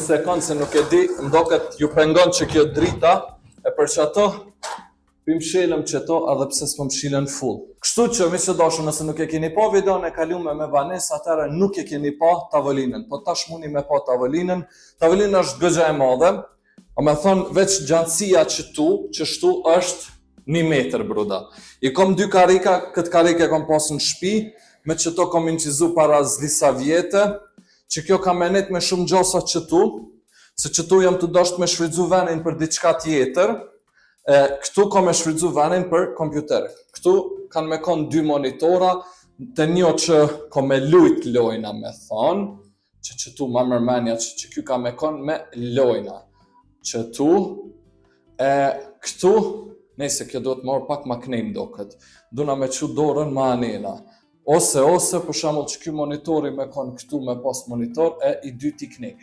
sekond se nuk e di, mdoket ju pengon që kjo drita, e për që ato, pim shelëm që to, edhe pse s'po mshilen full. Kështu që, mi që dashur, nëse nuk e keni pa videon e kalume me Vanessa, atëherë nuk e keni pa tavolinën, po tash muni me pa tavolinën. Tavolina është gëgja e madhe, o me thonë veç gjantësia që shtu është 1 metër bruda. I kom 2 karika, këtë karike kom pasë në shpi, me që to kom incizu para disa vjetë, që kjo ka menet me shumë gjosa që se që jam të dosht me shfridzu venin për diçka tjetër, këtu kom me shfridzu venin për kompjuter. Këtu kanë me konë 2 monitora, të një që kom me lujt lojna me thonë, që tu ma mërmenja që kjo ka me konë me lojna. Që këtu, nëse kjo do të morë pak ma knem do këtë, duna me që dorën ma anena. Ose, për shembull që ky monitori me konë këtu me pas monitor, e i dyti knej.